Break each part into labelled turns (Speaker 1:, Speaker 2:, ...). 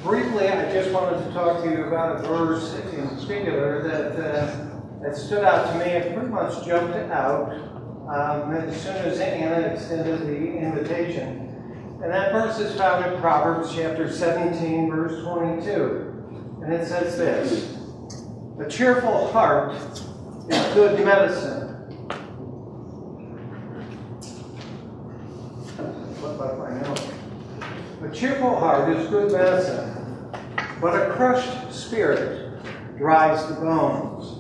Speaker 1: Briefly, I just wanted to talk to you about a verse in particular that stood out to me. It pretty much jumped out as soon as Anna extended the invitation. And that verse is found in Proverbs chapter 17, verse 22. And it says this: "A cheerful heart is good medicine." Flip up my note. "A cheerful heart is good medicine, but a crushed spirit dries the bones."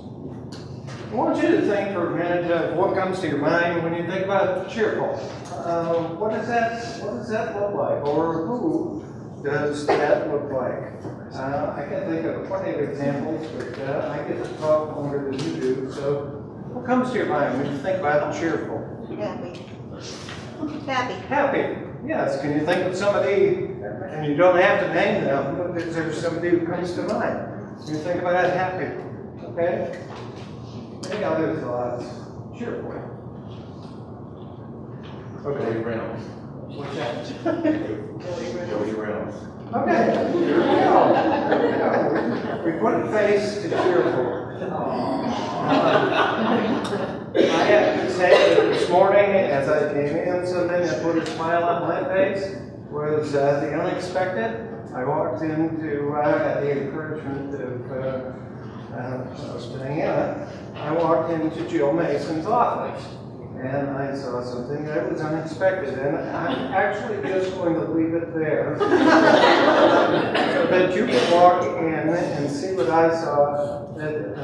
Speaker 1: I want you to think for a minute of what comes to your mind when you think about cheerful. What does that look like, or who does that look like? I can think of plenty of examples, but I get to talk longer than you do. So, what comes to your mind when you think about cheerful?
Speaker 2: Happy.
Speaker 1: Happy. Yes. Can you think of somebody, and you don't have to name them, but is there somebody who comes to mind? When you think about happy. Okay. Any other thoughts? Cheerful. Okay.
Speaker 3: Joey Reynolds.
Speaker 1: What's that?
Speaker 3: Joey Reynolds.
Speaker 1: Okay. Here we go. We put a face to cheerful. I have to say that this morning, as I came in, something that put a smile on my face was the unexpected. I walked into, at the encouragement of Diana, I walked into Jill Mason's office, and I saw something that was unexpected, and I'm actually just going to leave it there so that you can walk in and see what I saw that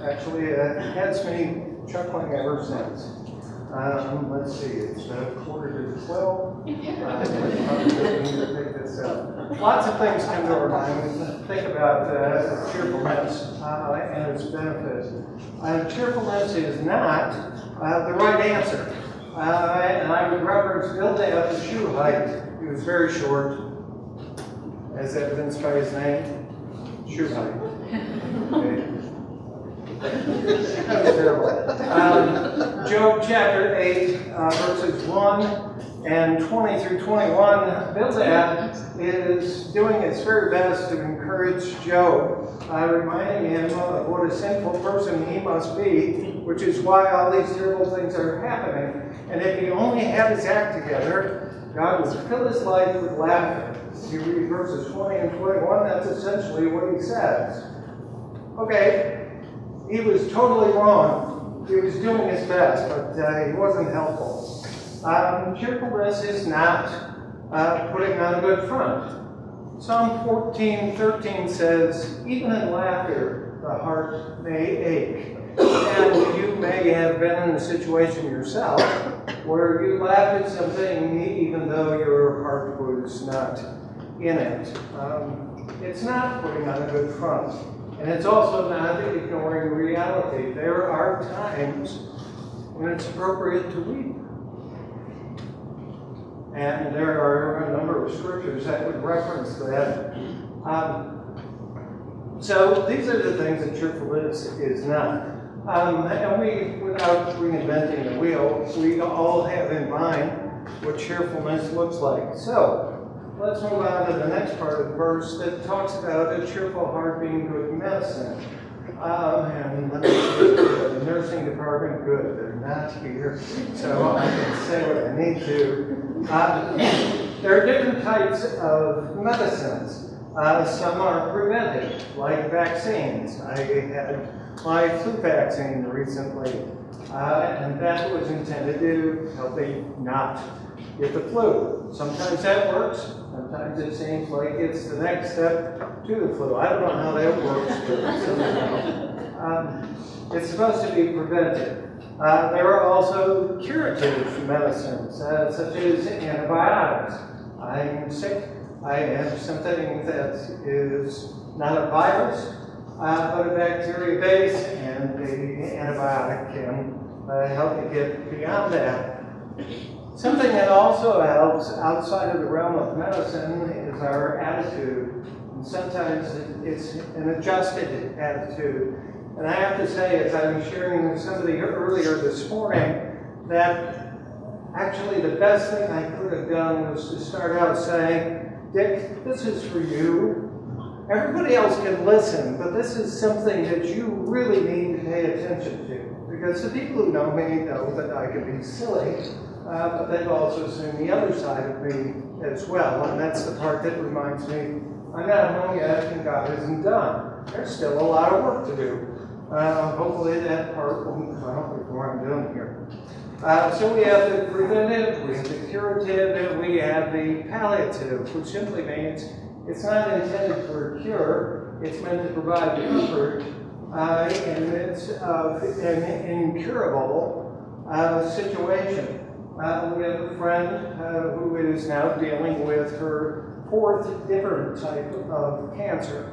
Speaker 1: actually has me chuckling ever since. Let's see, it's 11:45. Probably need to pick this up. Lots of things come to our mind when we think about cheerfulness and its benefits. Cheerfulness is not the right answer. And I would reference Bildad, the shoe height. He was very short, as evidenced by his name, shoe height. Okay. That was terrible. Job chapter 8, verses 1 and 20 through 21, Bildad is doing his very best to encourage Job, reminding him of what a sinful person he must be, which is why all these terrible things are happening. And if he only had his act together, God would fill his life with laughter. If you read verses 20 and 21, that's essentially what he says. Okay. He was totally wrong. He was doing his best, but he wasn't helpful. Cheerfulness is not putting on a good front. Psalm 14:13 says, "Even in laughter, the heart may ache." And you may have been in a situation yourself where you laughed at something even though your heart was not in it. It's not putting on a good front. And it's also not ignoring reality. There are times when it's appropriate to weep. And there are a number of scriptures that would reference that. So these are the things that cheerfulness is not. And we, without reinventing the wheel, we all have in mind what cheerfulness looks like. So let's move on to the next part of the verse that talks about a cheerful heart being good medicine. And let me see, the nursing department, good, they're not here, so I can say what I need to. There are different types of medicines. Some are preventive, like vaccines. I had my flu vaccine recently, and that was intended to help me not get the flu. Sometimes that works. Sometimes it seems like it's the next step to the flu. I don't know how that works, but it's supposed to be preventive. There are also curative medicines, such as antibiotics. I'm sick. I have something that is not a virus, but a bacteria base, and the antibiotic can help you get beyond that. Something that also helps outside of the realm of medicine is our attitude. And sometimes it's an adjusted attitude. And I have to say, as I was sharing with somebody earlier this morning, that actually the best thing I could have done was to start out saying, Dick, this is for you. Everybody else can listen, but this is something that you really need to pay attention to. Because the people who know me know that I can be silly, but they've also seen the other side of me as well. And that's the part that reminds me, I'm not home yet and God isn't done. There's still a lot of work to do. Hopefully that part won't come out before I'm done here. So we have the preventive, we have the curative, and we have the palliative, which simply means it's not intended for a cure, it's meant to provide comfort in the midst of an incurable situation. We have a friend who is now dealing with her fourth different type of cancer.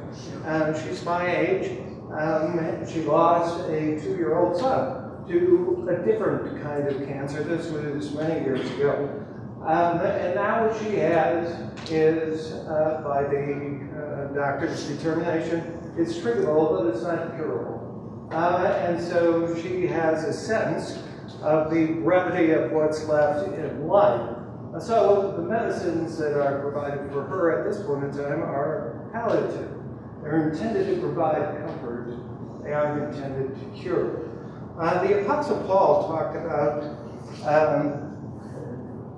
Speaker 1: She's my age. She lost a 2-year-old son to a different kind of cancer. This was many years ago. And now what she has is, by the doctor's determination, it's treatable, but it's not curable. And so she has a sense of the brevity of what's left in life. So the medicines that are provided for her at this point in time are palliative. They're intended to provide comfort. They aren't intended to cure. The Apostle Paul talked about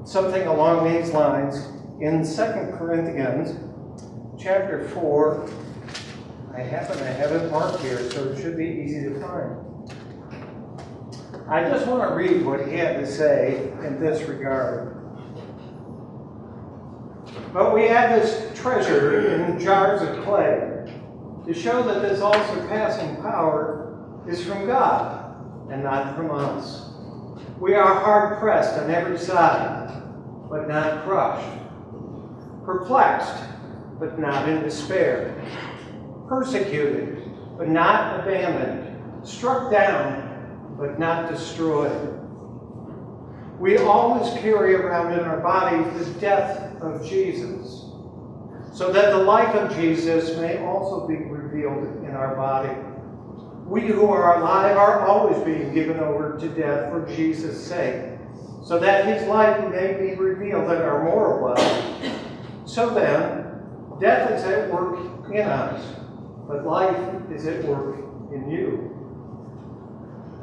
Speaker 1: something along these lines in 2 Corinthians chapter 4. I happen to have it marked here, so it should be easy to find. I just want to read what he had to say in this regard. But we have this treasure in jars of clay to show that this all-surpassing power is from God and not from us. We are hard-pressed on every side, but not crushed. Perplexed, but not in despair. Persecuted, but not abandoned. Struck down, but not destroyed. We always carry around in our body the death of Jesus, so that the life of Jesus may also be revealed in our body. We who are alive are always being given over to death for Jesus' sake, so that his life may be revealed in our mortal life. So then, death is at work in us, but life is at work in you.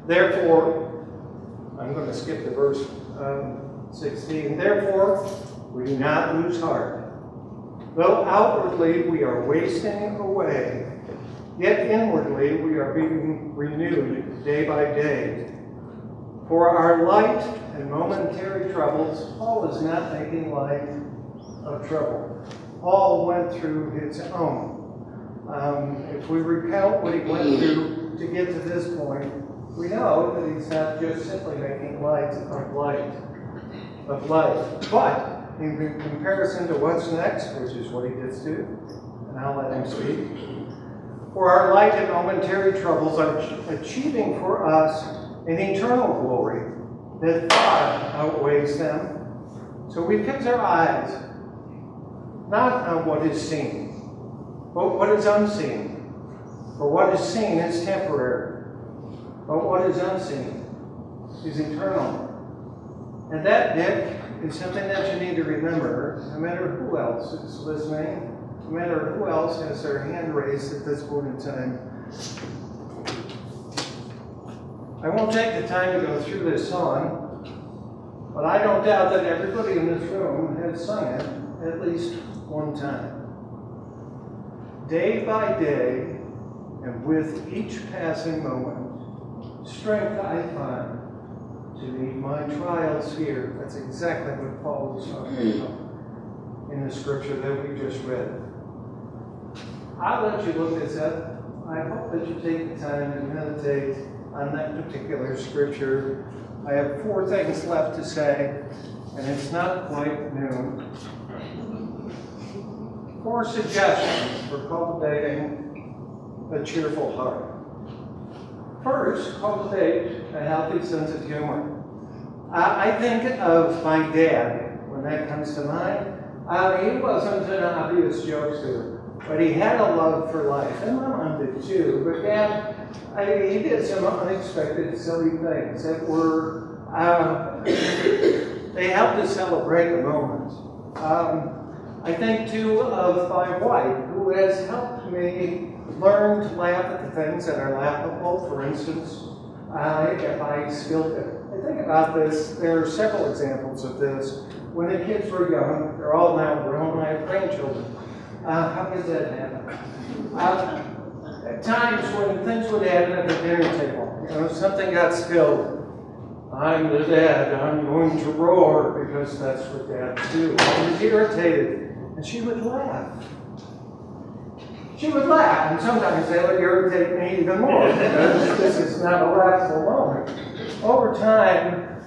Speaker 1: Therefore, I'm going to skip to verse 16. Therefore, we do not lose heart. Though outwardly we are wasting away, yet inwardly we are being renewed day by day. For our light and momentary troubles, Paul is not making light of trouble. Paul went through his own. If we recount what he went through to get to this point, we know that he's not just simply making light of life. But in comparison to what's next, which is what he gets to, and I'll let him speak. For our light and momentary troubles are achieving for us an eternal glory that far outweighs them. So we fix our eyes not on what is seen, but what is unseen. For what is seen is temporary, but what is unseen is eternal. And that, Dick, is something that you need to remember, no matter who else is listening, no matter who else has their hand raised at this point in time. I won't take the time to go through this song, but I don't doubt that everybody in this room has sung it at least one time. Day by day, and with each passing moment, strength I find to meet my trials here. That's exactly what Paul was talking about in the scripture that we just read. I'll let you look this up. I hope that you take the time to meditate on that particular scripture. I have 4 things left to say, and it's not quite noon. 4 suggestions for cultivating a cheerful heart. First, cultivate a healthy sense of humor. I think of my dad when that comes to mind. He wasn't an obvious jokester, but he had a love for life, and my mom did too. But Dad, he did some unexpected, silly things that were, they helped us celebrate the moment. I think too of my wife, who has helped me learn to laugh at the things that are laughable. For instance, if I spilled it. I think about this, there are several examples of this. When the kids were young, they're all now grown, I have grandchildren. How does that happen? At times when things would happen at the dinner table, something got spilled. I'm the dad, I'm going to roar, because that's what dads do. I was irritated, and she would laugh. She would laugh, and sometimes they would irritate me even more, because this is not a laughable moment. Over time,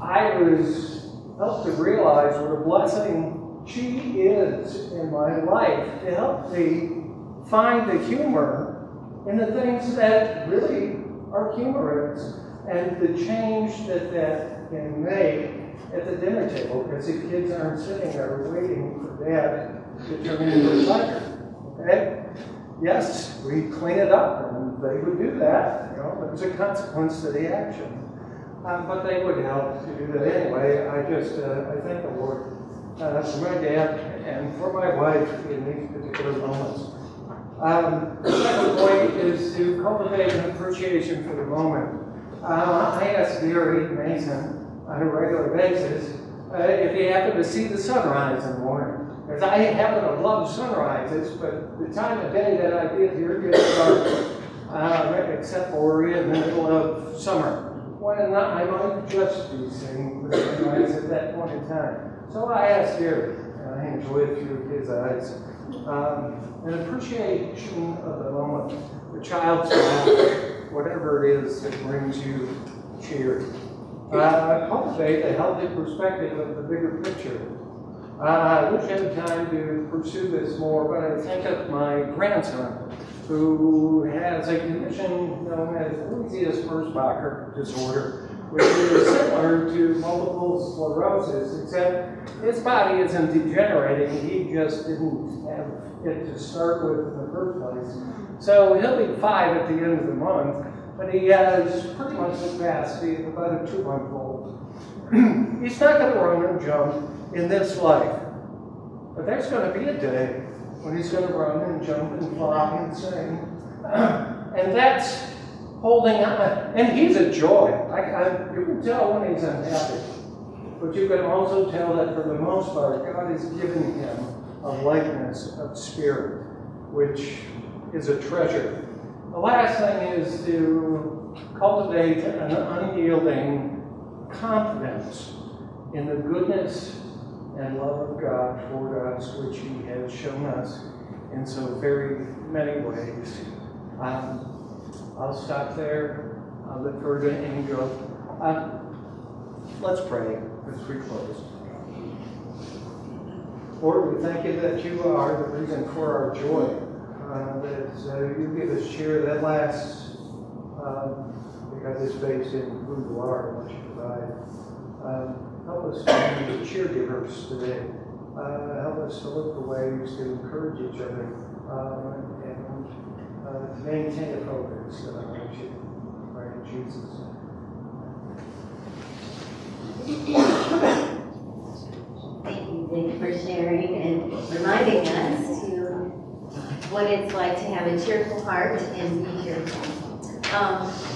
Speaker 1: I was helped to realize what a blessing she is in my life to help me find the humor in the things that really are humorous and the change that that can make at the dinner table, because the kids aren't sitting there waiting for dad to turn into a tiger. Okay? Yes, we clean it up, and they would do that. There's a consequence to the action. But they would help to do that anyway. I thank the Lord for my dad and for my wife in these particular moments. The second point is to cultivate an appreciation for the moment. I ask Gary Mason on a regular basis if he happened to see the sunrise in the morning. Because I happen to love sunrises, but the time of day that I get here gets dark, except for we're in the middle of summer, when I might just be seeing the sunrise at that point in time. So I asked Gary, and I enjoy it through his eyes, an appreciation of the moment, the child's laugh, whatever it is that brings you cheer. Cultivate a healthy perspective of the bigger picture. I wish I had time to pursue this more, but I think of my grandson, who has a condition known as Louisiana-Merzbacher disorder, which is similar to multiple sclerosis, except his body isn't degenerating. He just didn't have it to start with in the first place. So he'll be 5 at the end of the month, but he has pretty much the capacity of about a 2-month-old. He's not going to run and jump in this life, but there's going to be a day when he's going to run and jump and fly and sing. And that's holding on. And he's a joy. You can tell when he's unhappy, but you can also tell that for the most part, God has given him a lightness of spirit, which is a treasure. The last thing is to cultivate an unyielding confidence in the goodness and love of God toward us, which he has shown us in so very many ways. I'll stop there. I'll defer to Angel. Let's pray as we close. Lord, we thank you that you are the reason for our joy, that you give us cheer that lasts, because it's based in who you are and what you provide. Help us to be the cheergivers today. Help us to look for ways to encourage each other and to maintain a focus on you. Pray in Jesus' name.
Speaker 2: Thank you, Dick, for sharing and reminding us to what it's like to have a cheerful heart and be cheerful.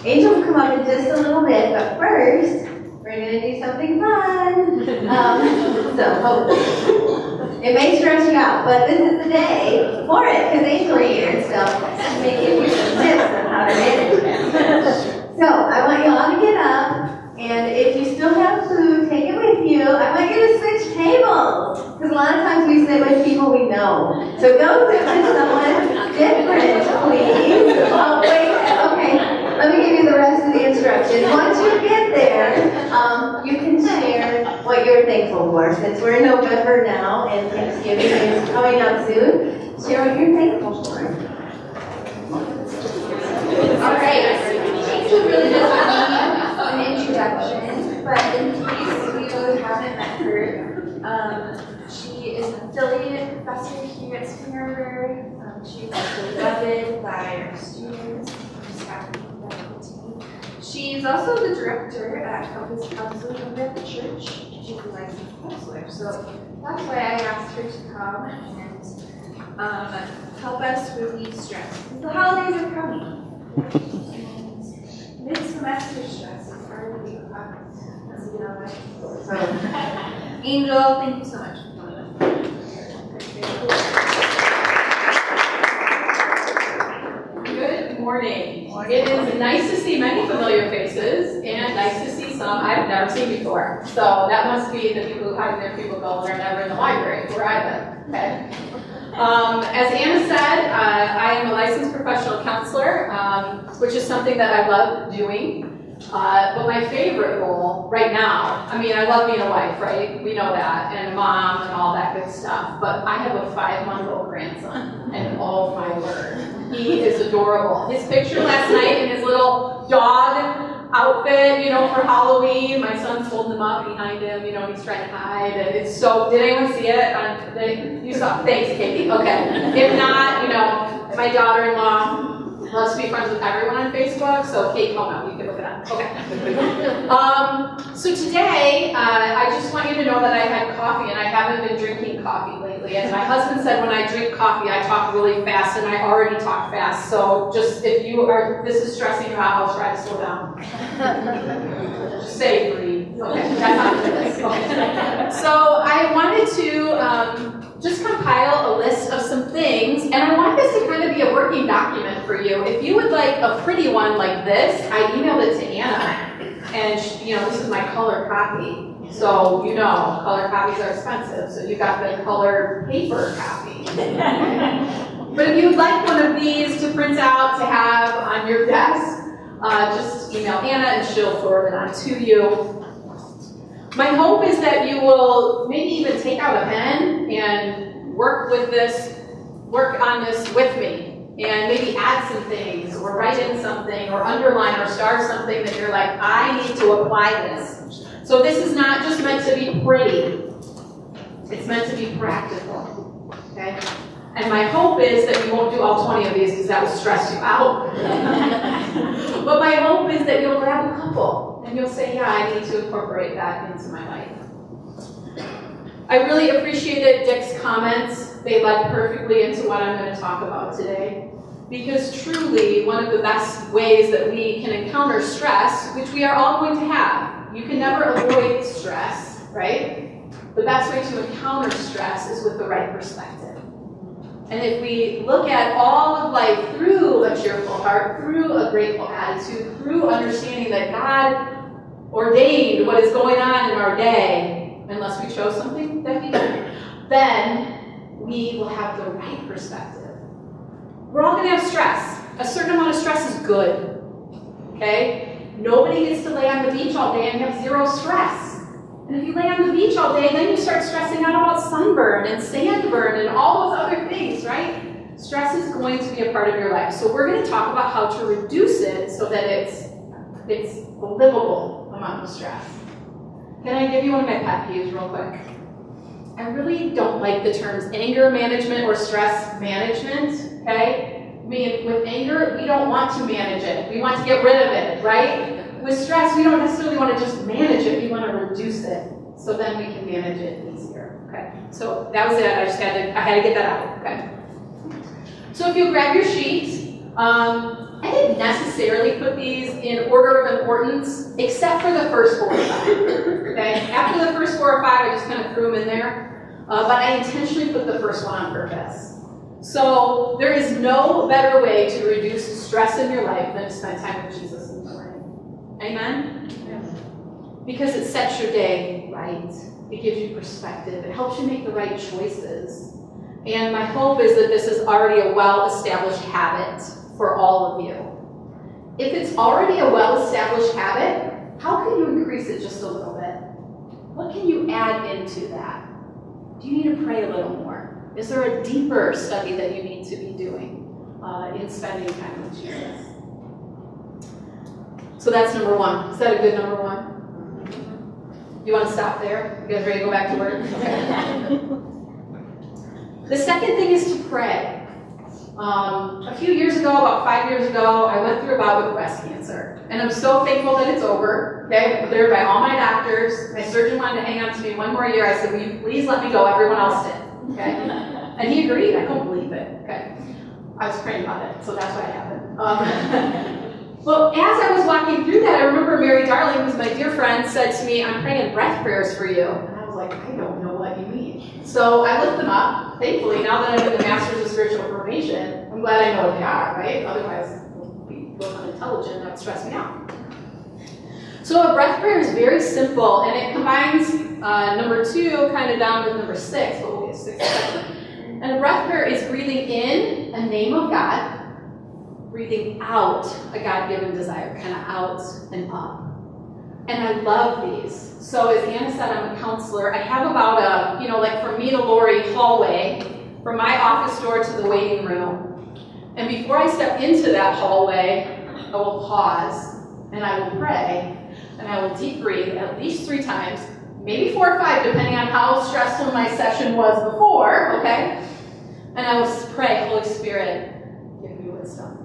Speaker 2: Angel will come up in just a little bit, but first, we're going to do something fun. So hopefully, it may stress you out, but this is the day for it, because Angel's here, so I'm going to give you some tips on how to manage that. So I want you all to get up. And if you still have food, take it with you. I want you to switch tables, because a lot of times we sit with people we know. So go sit with someone different, please. Oh, wait, okay. Let me give you the rest of the instructions. Once you get there, you can share what you're thankful for. Since we're in November now and Thanksgiving is coming up soon, share what you're thankful for.
Speaker 4: All right. Angel really doesn't need an introduction, but in case you haven't met her, she is an affiliate professor here at Spring Arbor. She's beloved by our students, our staff, and faculty. She's also the director at Campus Counseling of the church. She's a licensed counselor. much. So that's why I asked her to come and help us relieve stress. The holidays are coming. And mid-semester stress is already up. So, Angel, thank you so much for coming.
Speaker 5: Good morning. It is nice to see many familiar faces and nice to see some I've never seen before. So that must be the people who hide in their cubicle and are never in the library where I live. Okay. As Anna said, I am a licensed professional counselor, which is something that I love doing. But my favorite role right now, I mean, I love being a wife, right? We know that, and a mom and all that good stuff. But I have a 5-month-old grandson, and oh my word, he is adorable. His picture last night in his little dog outfit, for Halloween, my son's holding him up behind him, he's trying to hide, and it's so, did anyone see it? You saw, thanks, Katie, okay. If not, my daughter-in-law loves to be friends with everyone on Facebook, so Kate Kona, you can look it up. Okay. So today, I just want you to know that I had coffee, and I haven't been drinking coffee lately. And my husband said when I drink coffee, I talk really fast, and I already talk fast. So just if this is stressing you out, I'll try to slow down. Just say breathe. Okay, that's how I do this. Okay. So I wanted to just compile a list of some things, and I want this to kind of be a working document for you. If you would like a pretty one like this, I emailed it to Anna, and this is my color copy. So color copies are expensive, so you got the color paper copy. But if you would like one of these to print out to have on your desk, just email Anna and she'll forward it on to you. My hope is that you will maybe even take out a pen and work on this with me, and maybe add some things, or write in something, or underline or star something that you're like, I need to apply this. So this is not just meant to be pretty, it's meant to be practical, okay? And my hope is that you won't do all 20 of these because that will stress you out. But my hope is that you'll grab a couple and you'll say, yeah, I need to incorporate that into my life. I really appreciated Dick's comments. They led perfectly into what I'm going to talk about today. Because truly, one of the best ways that we can encounter stress, which we are all going to have, you can never avoid stress, right? The best way to encounter stress is with the right perspective. And if we look at all of life through a cheerful heart, through a grateful attitude, through understanding that God ordained what is going on in our day, unless we chose something that He did, then we will have the right perspective. We're all going to have stress. A certain amount of stress is good, okay? Nobody gets to lay on the beach all day and have zero stress. And if you lay on the beach all day, then you start stressing out about sunburn and sandburn and all those other things, right? Stress is going to be a part of your life. So we're going to talk about how to reduce it so that it's a livable amount of stress. Can I give you one of my pet peeves real quick? I really don't like the terms anger management or stress management, okay? I mean, with anger, we don't want to manage it. We want to get rid of it, right? With stress, we don't necessarily want to just manage it, we want to reduce it, so then we can manage it easier, okay? So that was it, I had to get that out, okay? So if you grab your sheet, I didn't necessarily put these in order of importance, except for the first 4 or 5, okay? After the first 4 or 5, I just kind of threw them in there, but I intentionally put the first one on purpose. So there is no better way to reduce stress in your life than to spend time with Jesus in the morning. Amen? Yes. Because it sets your day right. It gives you perspective. It helps you make the right choices. And my hope is that this is already a well-established habit for all of you. If it's already a well-established habit, how can you increase it just a little bit? What can you add into that? Do you need to pray a little more? Is there a deeper study that you need to be doing in spending time with Jesus? So that's number 1. Is that a good number 1? You want to stop there? You guys ready to go back to work? Okay. The second thing is to pray. A few years ago, about 5 years ago, I went through a bout with breast cancer. And I'm so thankful that it's over, okay? I'm cleared by all my doctors. My surgeon wanted to hang on to me one more year. I said, will you please let me go? Everyone else did, okay? And he agreed. I couldn't believe it, okay? I was praying about it, so that's why it happened. Well, as I was walking through that, I remember Mary Darling, who's my dear friend, said to me, I'm praying breath prayers for you. And I was like, I don't know what you mean. So I looked them up. Thankfully, now that I'm in the Master's of Spiritual Formation, I'm glad I know what they are, right? Otherwise, feel unintelligent, that would stress me out. So a breath prayer is very simple, and it combines number 2 kind of down with number 6, but we'll get 6 second. And a breath prayer is breathing in a name of God, breathing out a God-given desire, kind of out and up. And I love these. So as Anna said, I'm a counselor. I have about a, like from me to Lori, hallway, from my office door to the waiting room. And before I step into that hallway, I will pause, and I will pray, and I will deep breathe at least 3 times, maybe 4 or 5, depending on how stressful my session was before, okay? And I will pray, Holy Spirit, give me wisdom.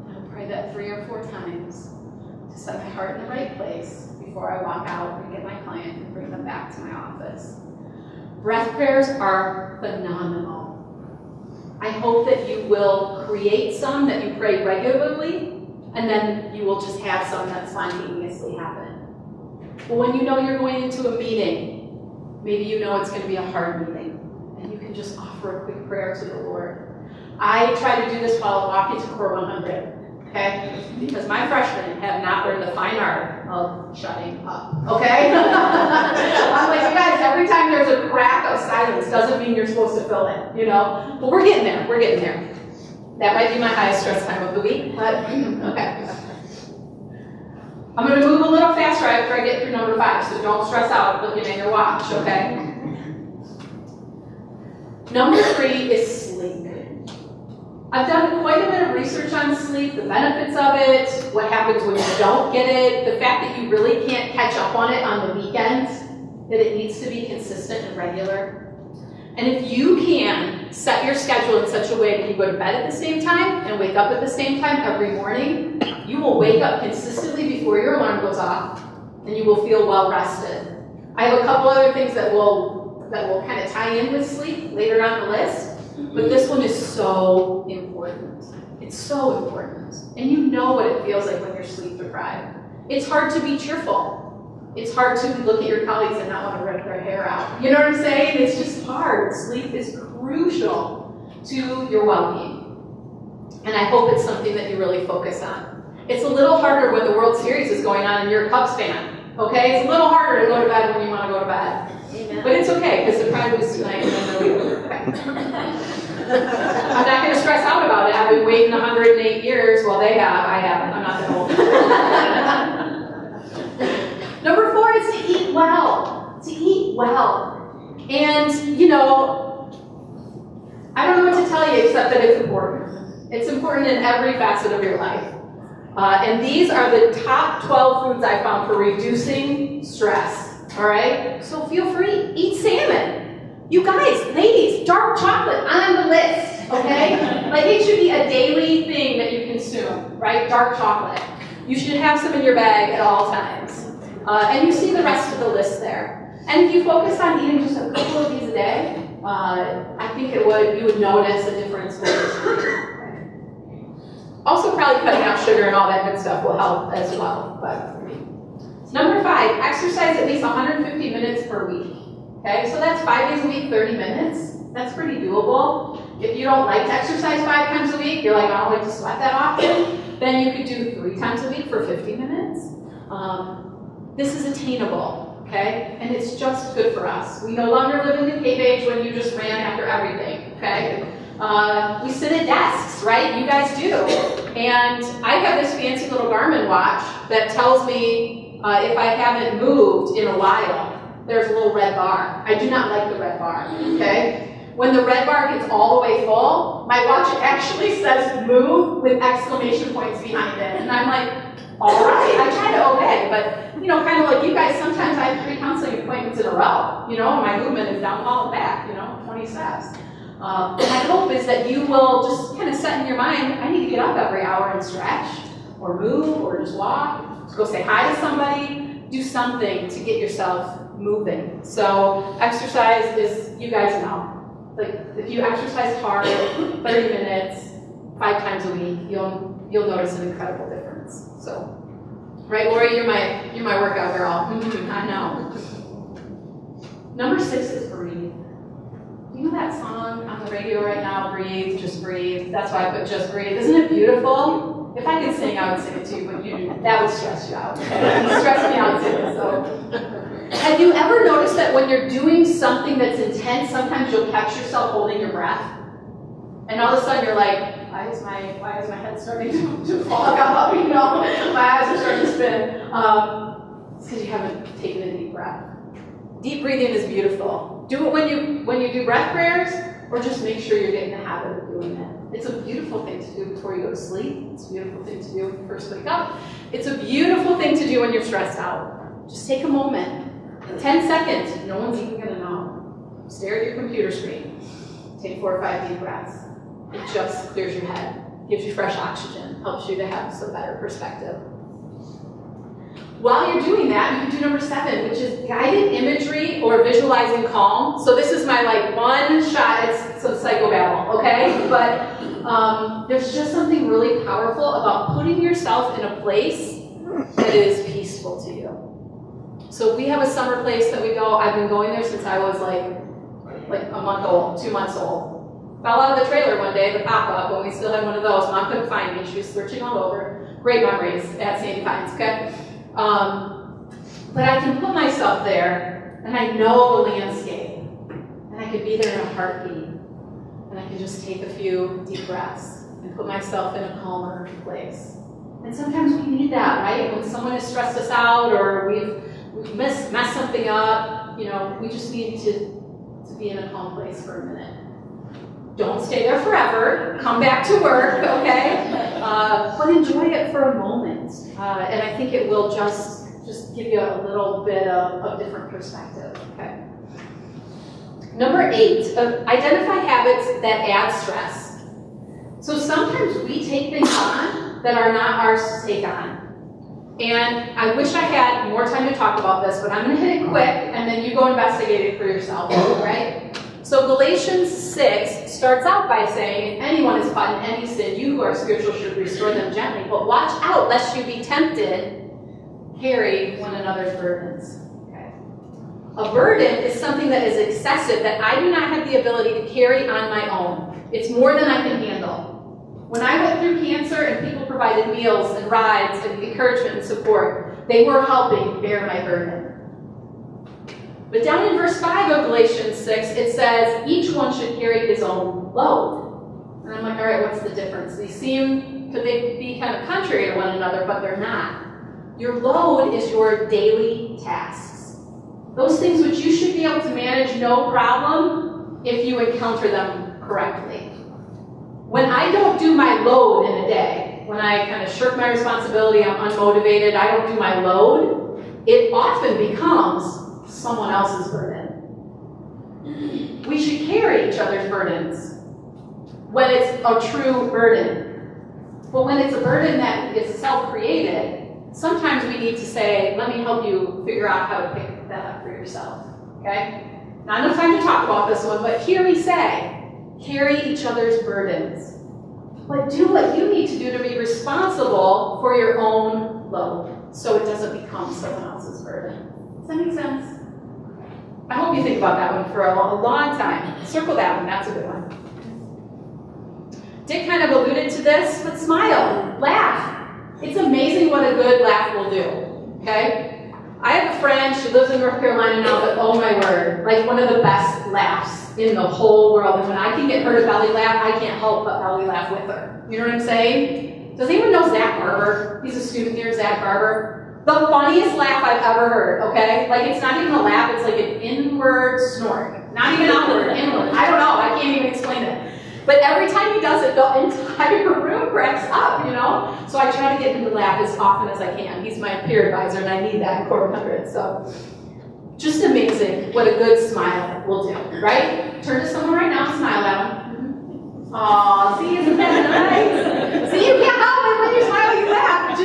Speaker 5: And I'll pray that 3 or 4 times to set my heart in the right place before I walk out and get my client and bring them back to my office. Breath prayers are phenomenal. I hope that you will create some that you pray regularly, and then you will just have some that spontaneously happen. But when you know you're going into a meeting, maybe you know it's going to be a hard meeting, and you can just offer a quick prayer to the Lord. I try to do this while I walk into Core 100, okay? Because my freshmen have not learned the fine art of shutting up, okay? I'm like, you guys, every time there's a crack of silence doesn't mean you're supposed to fill it, But we're getting there, we're getting there. That might be my highest stress time of the week, but okay. I'm going to move a little faster after I get through number 5, so don't stress out looking at your watch, okay? Number 3 is sleep. I've done quite a bit of research on sleep, the benefits of it, what happens when you don't get it, the fact that you really can't catch up on it on the weekends, that it needs to be consistent and regular. And if you can set your schedule in such a way that you go to bed at the same time and wake up at the same time every morning, you will wake up consistently before your alarm goes off, and you will feel well rested. I have a couple other things that will kind of tie in with sleep later on the list. But this one is so important. It's so important. And you know what it feels like when you're sleep deprived. It's hard to be cheerful. It's hard to look at your colleagues and not want to rip their hair out. You know what I'm saying? It's just hard. Sleep is crucial to your well-being. And I hope it's something that you really focus on. It's a little harder when the World Series is going on and you're a Cubs fan. Okay? It's a little harder to go to bed when you want to go to bed. Amen. But it's okay, because the Pride was tonight and then they'll be over. Okay. I'm not going to stress out about it. I've been waiting 108 years. Well, they have. I haven't. I'm not that old. Number 4 is to eat well. To eat well. And, I don't know what to tell you except that it's important. It's important in every facet of your life. And these are the top 12 foods I found for reducing stress. All right? So feel free. Eat salmon. You guys, ladies, dark chocolate on the list, okay? Like it should be a daily thing that you consume, right? Dark chocolate. You should have some in your bag at all times. And you see the rest of the list there. And if you focus on eating just a couple of these a day, I think you would notice a difference with your sleep. Also, probably cutting out sugar and all that good stuff will help as well. But number 5, exercise at least 150 minutes per week. Okay, so that's 5 days a week, 30 minutes. That's pretty doable. If you don't like to exercise 5 times a week, you're like, I don't like to sweat that often, then you could do 3 times a week for 50 minutes. This is attainable, okay? And it's just good for us. We no longer live in the cave age when you just ran after everything, okay? We sit at desks, right? You guys do. And I have this fancy little Garmin watch that tells me if I haven't moved in a while. There's a little red bar. I do not like the red bar, okay? When the red bar gets all the way full, my watch actually says move with exclamation points behind it. And I'm like, all right, I try to obey, but kind of like you guys, sometimes I have 3 counseling appointments in a row, and my movement is down, hall, and back, 20 steps. My hope is that you will just kind of set in your mind, I need to get up every hour and stretch. or move, or just walk, just go say hi to somebody, do something to get yourself moving. So exercise is, you guys know, like if you exercise hard, 30 minutes, 5 times a week, you'll notice an incredible difference. So, right, Lori, you're my workout girl. I know. Number 6 is breathe. You know that song on the radio right now, Breathe, Just Breathe? That's why I put Just Breathe. Isn't it beautiful? If I could sing, I would sing it to you, but that would stress you out. It would stress me out too. So, have you ever noticed that when you're doing something that's intense, sometimes you'll catch yourself holding your breath? And all of a sudden you're like, why is my head starting to fog up? You know, my eyes are starting to spin. It's because you haven't taken a deep breath. Deep breathing is beautiful. Do it when you do breath prayers, or just make sure you're getting the habit of doing it. It's a beautiful thing to do before you go to sleep. It's a beautiful thing to do when you first wake up. It's a beautiful thing to do when you're stressed out. Just take a moment, 10 seconds. No one's even gonna know. Stare at your computer screen. Take 4 or 5 deep breaths. It just clears your head, gives you fresh oxygen, helps you to have some better perspective. While you're doing that, you can do number 7, which is guided imagery or visualizing calm. So this is my one shot at some psychobabble, okay? But there's just something really powerful about putting yourself in a place that is peaceful to you. So we have a summer place that we go. I've been going there since I was like a month old, 2 months old. Fell out of the trailer one day, the pop-up, when we still had one of those. Mom couldn't find me. She was searching all over. Great memories at Sandy Pines, okay? But I can put myself there, and I know the landscape, and I can be there in a heartbeat, and I can just take a few deep breaths and put myself in a calmer place. And sometimes we need that, right? When someone has stressed us out, or we've messed something up, we just need to be in a calm place for a minute. Don't stay there forever. Come back to work, okay? But enjoy it for a moment. And I think it will just give you a little bit of different perspective, okay? Number 8, identify habits that add stress. So sometimes we take things on that are not ours to take on. And I wish I had more time to talk about this, but I'm going to hit it quick, and then you go investigate it for yourself, right? So Galatians 6 starts out by saying, if anyone is caught in any sin, you who are spiritual should restore them gently. But watch out, lest you be tempted, carry one another's burdens. Okay. A burden is something that is excessive, that I do not have the ability to carry on my own. It's more than I can handle. When I went through cancer and people provided meals and rides and encouragement and support, they were helping bear my burden. But down in verse 5 of Galatians 6, it says, each one should carry his own load. And I'm like, all right, what's the difference? Could they be kind of contrary to one another, but they're not. Your load is your daily tasks. Those things which you should be able to manage no problem if you encounter them correctly. When I don't do my load in a day, when I kind of shirk my responsibility, I'm unmotivated, I don't do my load, it often becomes someone else's burden. We should carry each other's burdens when it's a true burden. But when it's a burden that is self-created, sometimes we need to say, let me help you figure out how to pick that up for yourself, okay? Not enough time to talk about this one, but hear me say, carry each other's burdens. But do what you need to do to be responsible for your own load, so it doesn't become someone else's burden. Does that make sense? I hope you think about that one for a long time. Circle that one, that's a good one. Dick kind of alluded to this, but smile, laugh. It's amazing what a good laugh will do, okay? I have a friend, she lives in North Carolina now, but oh my word, like one of the best laughs in the whole world. And when I can get her to belly laugh, I can't help but belly laugh with her. You know what I'm saying? Does anyone know Zach Barber? He's a student here, Zach Barber. The funniest laugh I've ever heard, okay? Like, it's not even a laugh, it's like an inward snort. Not even outward, inward. I don't know, I can't even explain it. But every time he does it, the entire room cracks up, So I try to get him to laugh as often as I can. He's my peer advisor, and I need that in Core 100. So just amazing what a good smile will do, right? Turn to someone right now and smile at them. Aw, see, isn't that nice? See, you can't help it when you smile, you laugh. It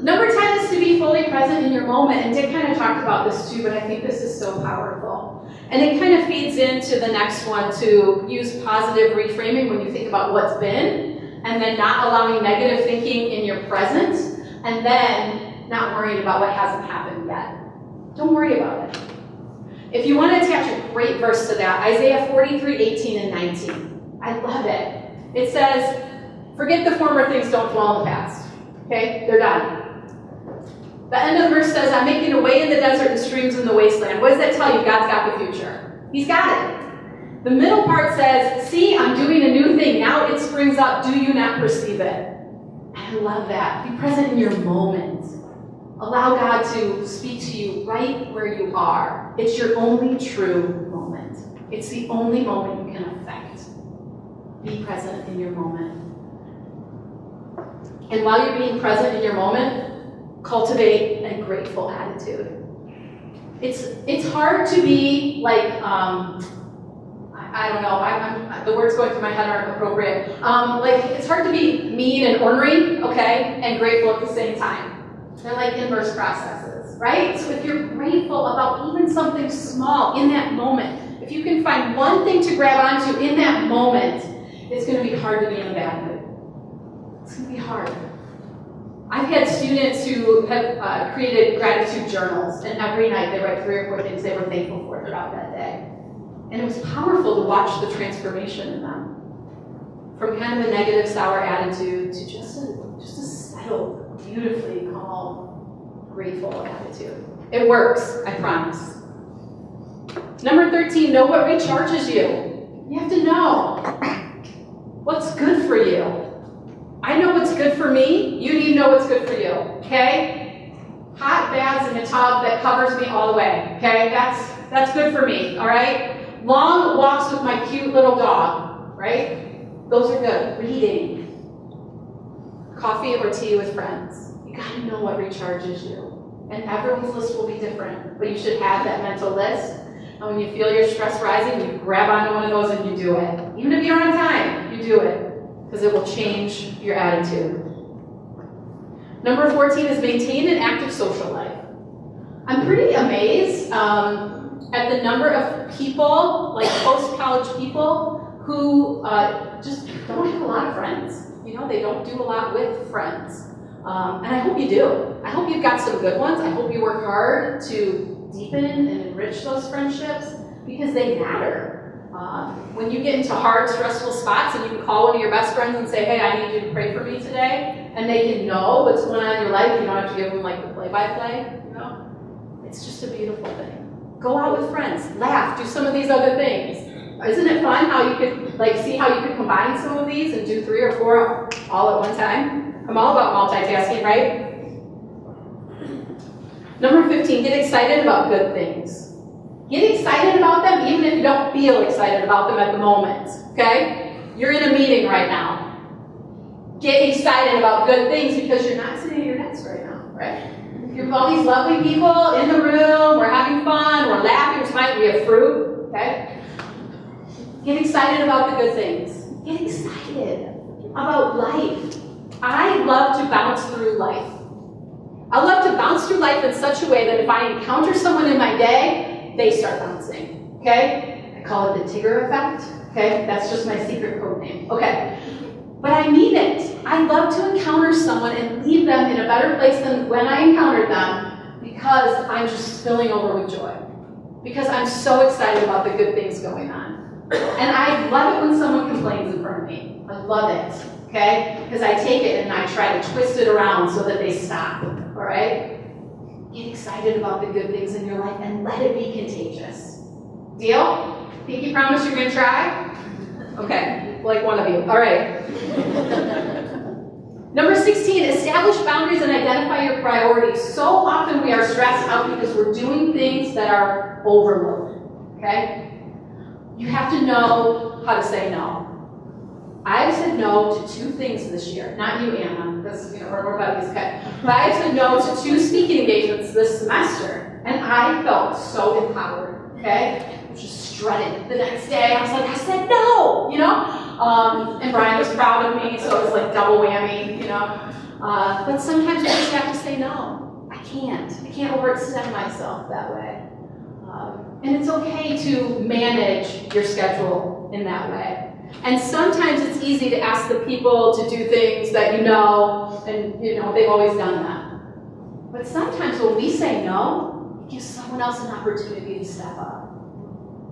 Speaker 5: Number 10 is to be fully present in your moment, and Dick kind of talked about this too, but I think this is so powerful. And it kind of feeds into the next one, to use positive reframing when you think about what's been, and then not allowing negative thinking in your present, and then not worrying about what hasn't happened yet. Don't worry about it. If you want to attach a great verse to that, Isaiah 43:18 and 19. I love it. It says, forget the former things, don't dwell in the past. Okay, they're done. The end of the verse says, I'm making a way in the desert and streams in the wasteland. What does that tell you? God's got the future. He's got it. The middle part says, see, I'm doing a new thing. Now it springs up. Do you not perceive it? I love that. Be present in your moment. Allow God to speak to you right where you are. It's your only true moment. It's the only moment you can affect. Be present in your moment. And while you're being present in your moment, cultivate a grateful attitude. It's hard to be like, I don't know, the words going through my head aren't appropriate. It's hard to be mean and ornery, okay, and grateful at the same time. They're like inverse processes, right? So if you're grateful about even something small in that moment, if you can find one thing to grab onto in that moment, it's going to be hard to be in a bad mood. It's going to be hard. I've had students who have created gratitude journals, and every night they write 3 or 4 things they were thankful for throughout that day. And it was powerful to watch the transformation in them. From kind of a negative, sour attitude to just a settled, beautifully calm, grateful attitude. It works, I promise. Number 13, know what recharges you. You have to know what's good for you. I know what's good for me. You need to know what's good for you, okay? Hot baths in a tub that covers me all the way, okay? That's good for me, all right? Long walks with my cute little dog, right? Those are good. Reading. Coffee or tea with friends. You gotta know what recharges you. And everyone's list will be different, but you should have that mental list. And when you feel your stress rising, you grab onto one of those and you do it. Even if you're on time, you do it. Because it will change your attitude. Number 14 is maintain an active social life. I'm pretty amazed at the number of people, like post-college people, who just don't have a lot of friends. You know, they don't do a lot with friends. And I hope you do. I hope you've got some good ones. I hope you work hard to deepen and enrich those friendships, because they matter. When you get into hard, stressful spots and you can call one of your best friends and say, hey, I need you to pray for me today, and they can know what's going on in your life. You don't have to give them like the play-by-play, you know? It's just a beautiful thing. Go out with friends, laugh, do some of these other things. Isn't it fun how you could see how you could combine some of these and do 3 or 4 all at one time? I'm all about multitasking, right? Number 15, get excited about good things. Get excited about them even if you don't feel excited about them at the moment, okay? You're in a meeting right now. Get excited about good things because you're not sitting at your desk right now, right? You're with all these lovely people in the room, we're having fun, we're laughing, we're smiling, we have fruit, okay? Get excited about the good things. Get excited about life. I love to bounce through life. I love to bounce through life in such a way that if I encounter someone in my day, they start bouncing, okay? I call it the Tigger effect, okay? That's just my secret code name, okay? But I mean it. I love to encounter someone and leave them in a better place than when I encountered them, because I'm just spilling over with joy. Because I'm so excited about the good things going on. And I love it when someone complains in front of me. I love it, okay? Because I take it and I try to twist it around so that they stop, all right? Get excited about the good things in your life and let it be contagious. Deal? Pinky promise you're going to try? Okay, like one of you. All right. Number 16, establish boundaries and identify your priorities. So often we are stressed out because we're doing things that are overload, okay? You have to know how to say no. I've said no to 2 things this year. Not you, Anna, because we're buddies, okay? But I've said no to 2 speaking engagements this semester, and I felt so empowered, okay? I was just strutting. The next day, I was like, I said no, you know? And Brian was proud of me, so it was like double whammy, you know? But sometimes we just have to say no. I can't overextend myself that way. And it's okay to manage your schedule in that way. And sometimes it's easy to ask the people to do things that you know, and they've always done that. But sometimes when we say no, it gives someone else an opportunity to step up.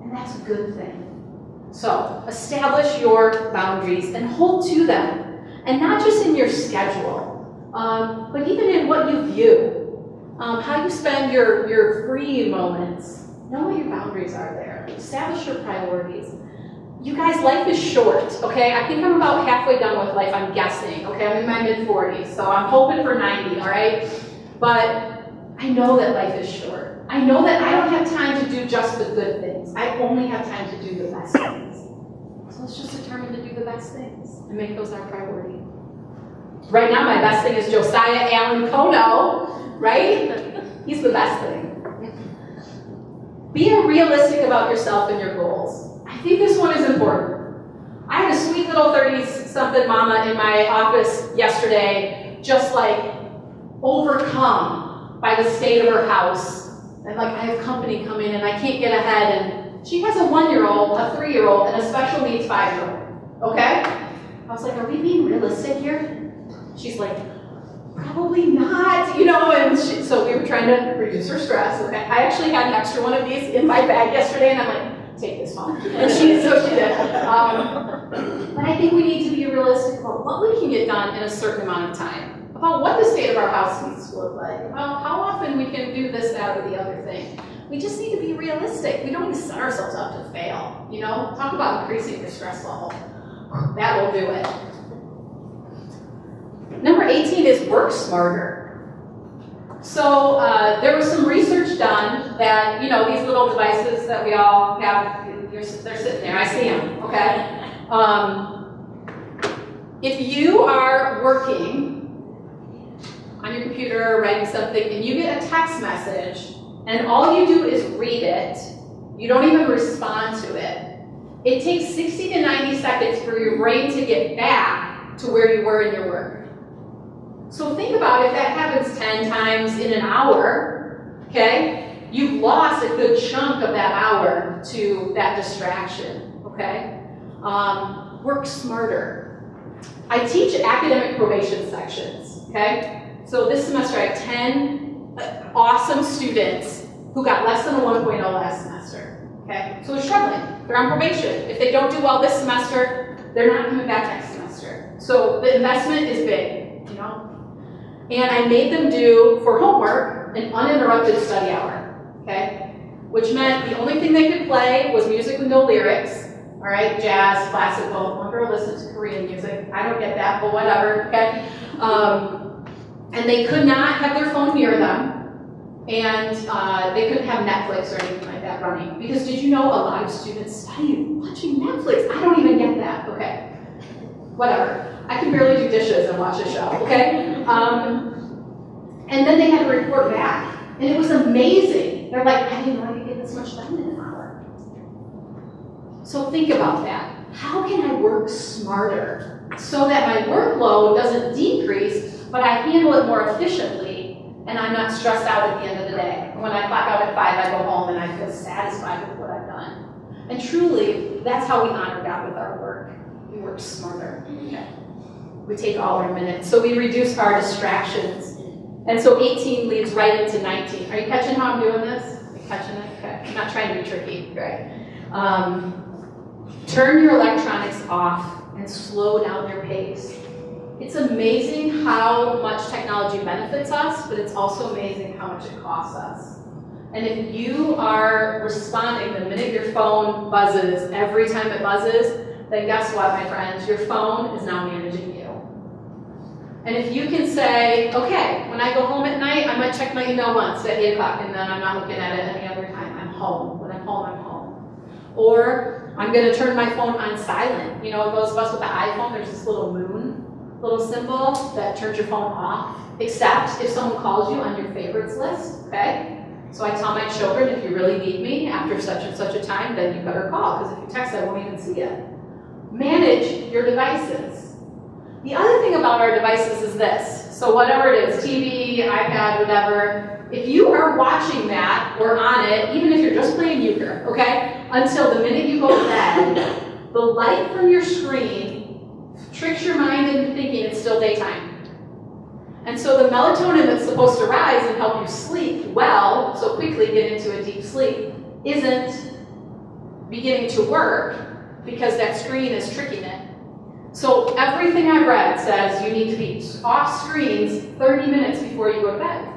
Speaker 5: And that's a good thing. So establish your boundaries and hold to them. And not just in your schedule, but even in what you view. How you spend your free moments. Know what your boundaries are there. Establish your priorities. You guys, life is short, okay? I think I'm about halfway done with life, I'm guessing, okay? I'm in my mid-40s, so I'm hoping for 90, all right? But I know that life is short. I know that I don't have time to do just the good things. I only have time to do the best things. So let's just determine to do the best things and make those our priority. Right now, my best thing is Josiah Allen Kono, right? He's the best thing. Be realistic about yourself and your goals. I think this one is important. I had a sweet little 30-something mama in my office yesterday, just like overcome by the state of her house. And like, I have company come in and I can't get ahead. And she has a 1-year-old, a 3-year-old, and a special needs 5-year-old. Okay? I was like, are we being realistic here? She's like, probably not, and so we were trying to reduce her stress. Okay? I actually had an extra one of these in my bag yesterday, and I'm like, take this home. And so she did. But I think we need to be realistic about what we can get done in a certain amount of time, about what the state of our house needs to look like, about how often we can do this, that, or the other thing. We just need to be realistic. We don't need to set ourselves up to fail. Talk about increasing your stress level. That will do it. Number 18 is work smarter. So there was some research done that, these little devices that we all have, they're sitting there, I see them, okay? If you are working on your computer, writing something, and you get a text message, and all you do is read it, you don't even respond to it, it takes 60 to 90 seconds for your brain to get back to where you were in your work. So think about if that happens 10 times in an hour, okay? You've lost a good chunk of that hour to that distraction, okay? Work smarter. I teach academic probation sections, okay? So this semester I have 10 awesome students who got less than a 1.0 last semester, okay? So they're struggling, they're on probation. If they don't do well this semester, they're not coming back next semester. So the investment is big, And I made them do, for homework, an uninterrupted study hour, okay? Which meant the only thing they could play was music with no lyrics, all right? Jazz, classical. One girl listens to Korean music. I don't get that, but whatever, okay? And they could not have their phone near them, and they couldn't have Netflix or anything like that running. Because did you know a lot of students study watching Netflix? I don't even get that, okay? Whatever. I can barely do dishes and watch a show, okay? And then they had to report back. And it was amazing. They're like, I didn't know I could get this much done in an hour. So think about that. How can I work smarter so that my workload doesn't decrease, but I handle it more efficiently and I'm not stressed out at the end of the day? When I clock out at 5, I go home and I feel satisfied with what I've done. And truly, that's how we honor God with our work. We work smarter. Okay. We take all our minutes. So we reduce our distractions. And so 18 leads right into 19. Are you catching how I'm doing this? Are you catching it? Okay. I'm not trying to be tricky, right? Turn your electronics off and slow down your pace. It's amazing how much technology benefits us, but it's also amazing how much it costs us. And if you are responding the minute your phone buzzes, every time it buzzes, then guess what, my friends? Your phone is now managing you. And if you can say, okay, when I go home at night, I might check my email once at 8 o'clock, and then I'm not looking at it any other time. I'm home. When I'm home, I'm home. Or I'm going to turn my phone on silent. It goes with the iPhone. There's this little moon, little symbol that turns your phone off, except if someone calls you on your favorites list, okay? So I tell my children, if you really need me after such and such a time, then you better call, because if you text, I won't even see it. Manage your devices. The other thing about our devices is this. So whatever it is, TV, iPad, whatever, if you are watching that or on it, even if you're just playing euchre, okay, until the minute you go to bed, the light from your screen tricks your mind into thinking it's still daytime. And so the melatonin that's supposed to rise and help you sleep well, so quickly get into a deep sleep, isn't beginning to work because that screen is tricking it. So everything I've read says you need to be off screens 30 minutes before you go to bed.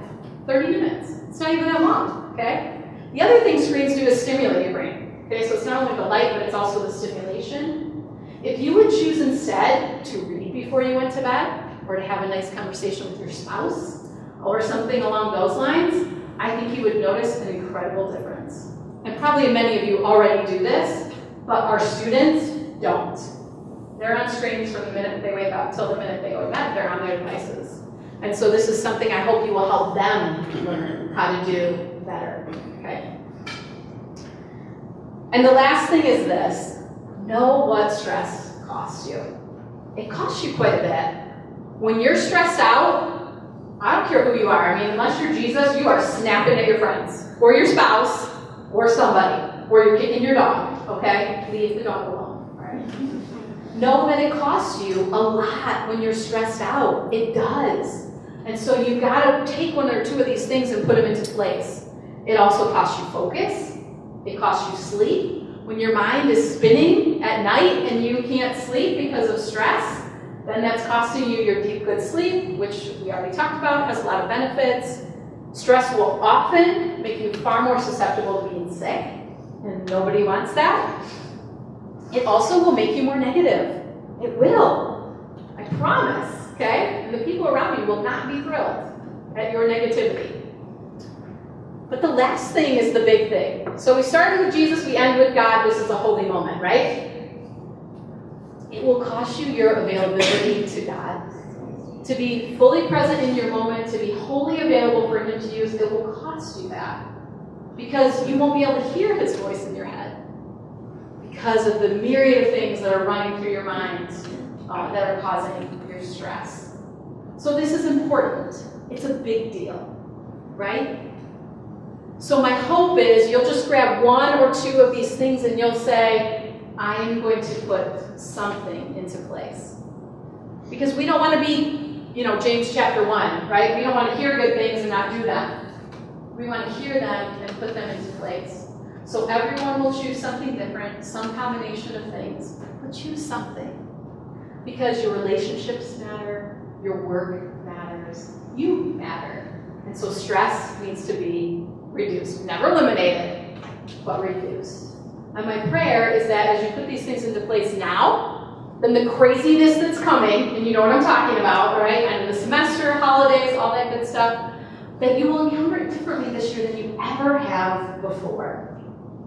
Speaker 5: 30 minutes. It's not even that long, okay? The other thing screens do is stimulate your brain. Okay, so it's not only the light, but it's also the stimulation. If you would choose instead to read before you went to bed, or to have a nice conversation with your spouse, or something along those lines, I think you would notice an incredible difference. And probably many of you already do this, but our students don't. They're on screens from the minute they wake up till the minute they go to bed. They're on their devices. And so this is something I hope you will help them learn how to do better, okay? And the last thing is this. Know what stress costs you. It costs you quite a bit. When you're stressed out, I don't care who you are. I mean, unless you're Jesus, you are snapping at your friends, or your spouse, or somebody, or you're kicking your dog, okay? Leave the dog alone, all right? Know that it costs you a lot when you're stressed out. It does. And so you've got to take one or two of these things and put them into place. It also costs you focus. It costs you sleep. When your mind is spinning at night and you can't sleep because of stress, then that's costing you your deep, good sleep, which we already talked about, has a lot of benefits. Stress will often make you far more susceptible to being sick, and nobody wants that. It also will make you more negative. It will. I promise, okay? And the people around you will not be thrilled at your negativity. But the last thing is the big thing. So we started with Jesus, we end with God. This is a holy moment, right? It will cost you your availability to God. To be fully present in your moment, to be wholly available for Him to use, it will cost you that. Because you won't be able to hear His voice in your head. Because of the myriad of things that are running through your mind that are causing your stress. So this is important. It's a big deal, right? So my hope is you'll just grab one or two of these things and you'll say, I am going to put something into place. Because we don't want to be, James chapter 1, right? We don't want to hear good things and not do them. We want to hear them and put them into place. So everyone will choose something different, some combination of things, but choose something. Because your relationships matter, your work matters, you matter. And so stress needs to be reduced. Never eliminated, but reduced. And my prayer is that as you put these things into place now, then the craziness that's coming, and you know what I'm talking about, right? And the semester, holidays, all that good stuff, that you will encounter it differently this year than you ever have before.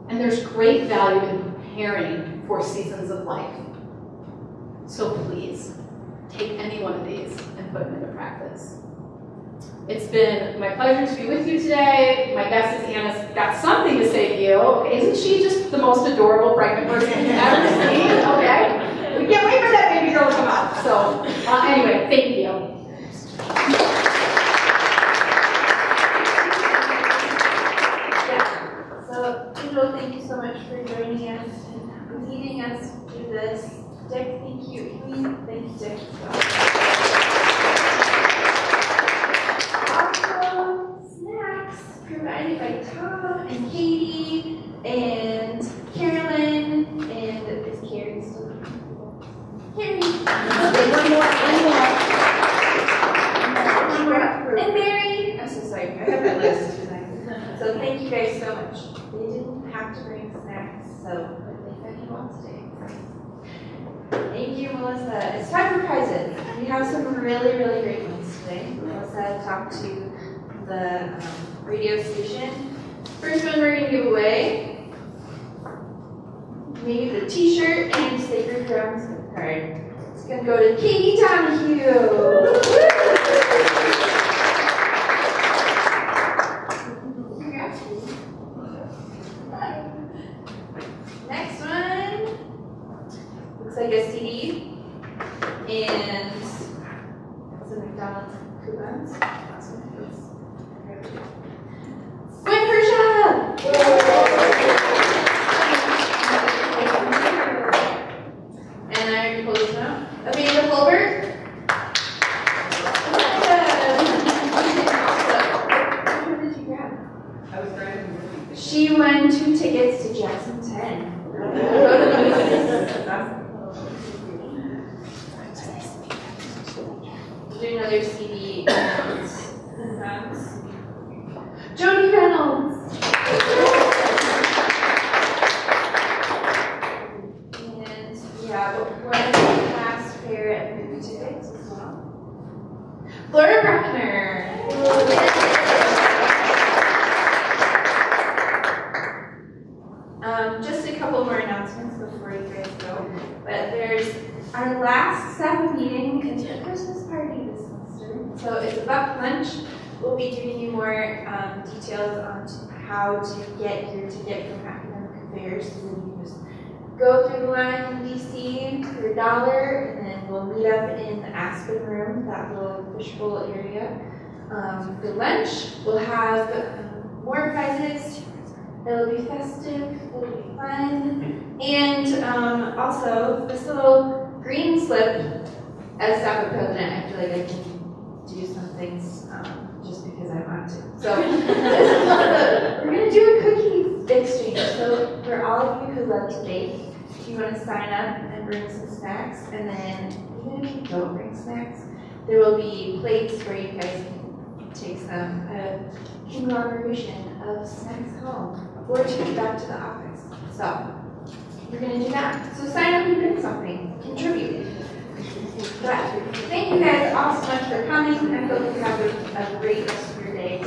Speaker 5: And there's great value in preparing for seasons of life. So please, take any one of these and put them into practice. It's been my pleasure to be with you today. My guess is Anna's got something to say to you. Isn't she just the most adorable pregnant person you've ever seen? Okay. We can't wait for that baby girl to come out. So anyway, thank you.
Speaker 4: So, Angel, thank you so much for joining us and leading us through this. Dick, thank you. Thank you, Dick. Snacks provided by Tom and Katie and Carolyn and is Carrie still? Carrie. And Mary. I'm so sorry. I have my list tonight. So thank you guys so much. They didn't have to bring snacks, so they said he wants to. Thank you, Melissa. It's time for prizes. We have some really, really great ones today. Melissa talked to the radio station. First one we're going to give away, maybe the t-shirt and Sacred Grounds gift card. It's going to go to Katie Donahue. Next one looks like a CD and it's a McDonald's months. Awesome. Gwen Persha! And I already pulled this out. Amanda Colbert. Who did you grab?
Speaker 6: I was driving.
Speaker 4: She won 2 tickets to Jackson 10. Go to the movies. Do another CD. Jody Reynolds. And yeah, we're in the class fair at movie tickets as well. Laura Bruckner. Just a couple more announcements before you guys go. But there's our last SAPA meeting is a Christmas party this semester. So it's a buck lunch. We'll be giving you more details on how to get your ticket from academic affairs. So you can just go through the line in DC for $1, and then we'll meet up in the Aspen room, that little fishbowl area. For lunch, we'll have more prizes. It'll be festive, it'll be fun, and also this little green slip, as SAPA president, I feel like I can do some things just because I want to. So we're going to do a cookie exchange. So for all of you who love to bake, if you want to sign up and bring some snacks, and then even if you don't bring snacks, there will be plates where you guys can take some conglomeration of snacks home or take back to the office. So we're going to do that. So sign up and bring something. Contribute. But thank you guys all so much for coming. I hope you have a great rest of your day.